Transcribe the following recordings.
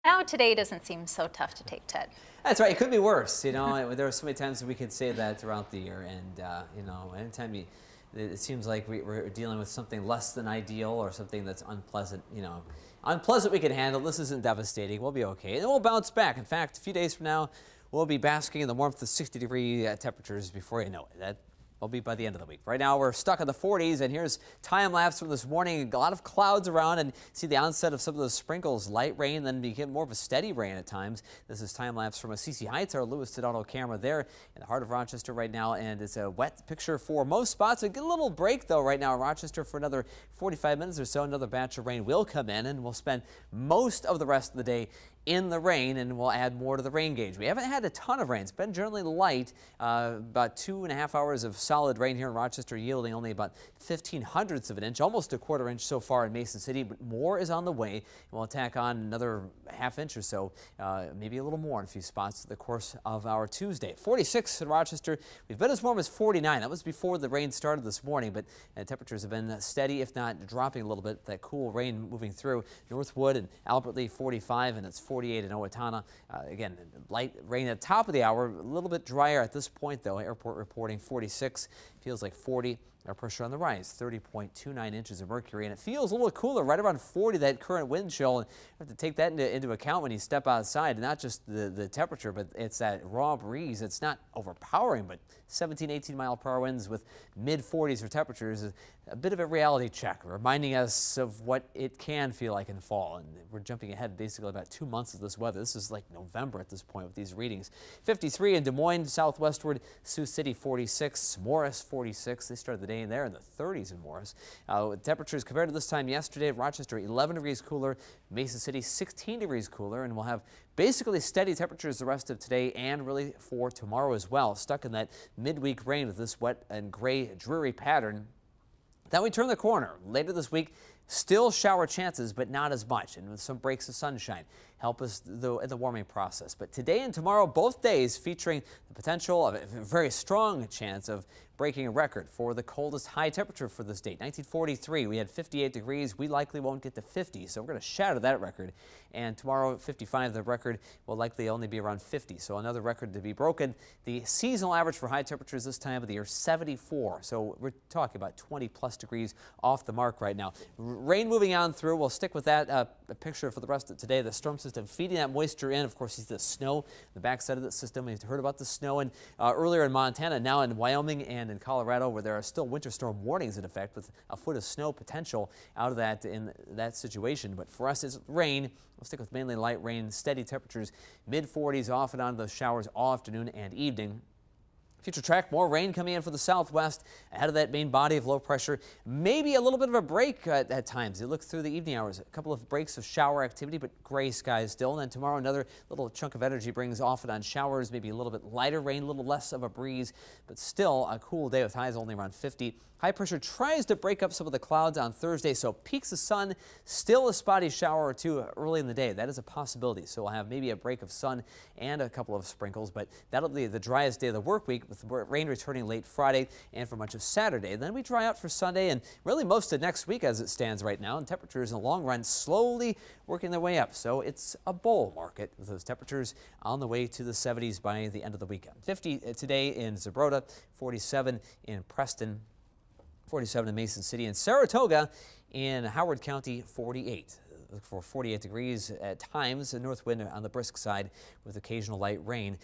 Now today doesn't seem so tough to take, Ted. That's right. It could be worse. There are so many times we could say that throughout the year, and anytime it seems like we're dealing with something less than ideal or something that's unpleasant. Unpleasant we can handle. This isn't devastating. We'll be okay, and we'll bounce back. In fact, a few days from now, we'll be basking in the warmth of 60-degree temperatures before you know it. That will be by the end of the week. Right now, we're stuck in the 40s, and here's time-lapse from this morning. A lot of clouds around, and see the onset of some of those sprinkles. Light rain, then became more of a steady rain at times. This is time-lapse from Assisi Heights, our Lewis Tadano camera there in the heart of Rochester right now, and it's a wet picture for most spots. We get a little break, though, right now in Rochester for another 45 minutes or so. Another batch of rain will come in, and we'll spend most of the rest of the day in the rain, and we'll add more to the rain gauge. We haven't had a ton of rain. It's been generally light, about 2.5 hours of solid rain here in Rochester, yielding only about 0.15 of an inch, almost a quarter inch so far in Mason City, but more is on the way. We'll tack on another ½ inch or so, maybe a little more in a few spots through the course of our Tuesday. 46 in Rochester. We've been as warm as 49. That was before the rain started this morning, but temperatures have been steady, if not dropping a little bit. That cool rain moving through Northwood and Albert Lee 45, and it's 48 in Owatonna. Again, light rain at the top of the hour, a little bit drier at this point, though. Airport reporting 46, feels like 40. Our pressure on the rise, 30.29 inches of mercury, and it feels a little cooler, right around 40, that current wind chill. And you have to take that into account when you step outside, not just the temperature, but it's that raw breeze. It's not overpowering, but 17, 18-mile-per-hour winds with mid-40s for temperatures is a bit of a reality check, reminding us of what it can feel like in fall. And we're jumping ahead basically about 2 months of this weather. This is like November at this point with these readings. 53 in Des Moines, southwestward, Sioux City 46, Morris 46. They started the day in there in the 30s in Morris. Temperatures compared to this time yesterday, Rochester 11 degrees cooler, Mason City 16 degrees cooler, and we'll have basically steady temperatures the rest of today and really for tomorrow as well. Stuck in that midweek rain with this wet and gray, dreary pattern. Then we turn the corner. Later this week, still shower chances, but not as much, and with some breaks of sunshine help us in the warming process. But today and tomorrow, both days featuring the potential of a very strong chance of breaking a record for the coldest high temperature for this date. 1943, we had 58 degrees. We likely won't get to 50, so we're going to shatter that record. And tomorrow, 55, the record will likely only be around 50, so another record to be broken. The seasonal average for high temperatures this time of the year, 74. So we're talking about 20-plus degrees off the mark right now. Rain moving on through. We'll stick with that picture for the rest of today. The storm system feeding that moisture in. Of course, the snow, the backside of the system. We've heard about the snow earlier in Montana, now in Wyoming and in Colorado, where there are still winter storm warnings in effect with a foot of snow potential out of that in that situation. But for us, it's rain. We'll stick with mainly light rain, steady temperatures, mid-40s off and on those showers all afternoon and evening. Future track, more rain coming in for the southwest ahead of that main body of low pressure. Maybe a little bit of a break at times. You look through the evening hours, a couple of breaks of shower activity, but gray skies still. And then tomorrow, another little chunk of energy brings off and on showers, maybe a little bit lighter rain, a little less of a breeze, but still a cool day with highs only around 50. High pressure tries to break up some of the clouds on Thursday, so peaks of sun, still a spotty shower or two early in the day. That is a possibility. So we'll have maybe a break of sun and a couple of sprinkles, but that'll be the driest day of the work week, with rain returning late Friday and for much of Saturday. Then we dry out for Sunday and really most of next week as it stands right now. And temperatures in the long run slowly working their way up. So it's a bull market with those temperatures on the way to the 70s by the end of the weekend. 50 today in Zerbrota, 47 in Preston, 47 in Mason City, and Saratoga in Howard County, 48. Look for 48 degrees at times, a north wind on the brisk side with occasional light rain.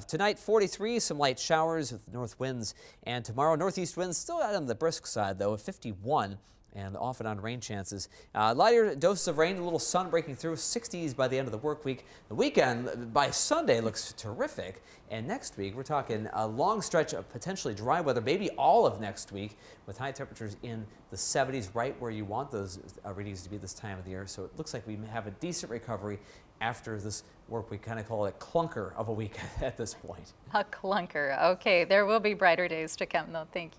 Tonight, 43, some light showers with north winds, and tomorrow, northeast winds still out on the brisk side, though, 51. And off and on rain chances. Lighter doses of rain, a little sun breaking through, 60s by the end of the work week. The weekend by Sunday looks terrific. And next week, we're talking a long stretch of potentially dry weather, maybe all of next week, with high temperatures in the 70s, right where you want those readings to be this time of the year. So it looks like we have a decent recovery after this work week. Kind of call it a clunker of a week at this point. A clunker. Okay, there will be brighter days to come, though. Thank you.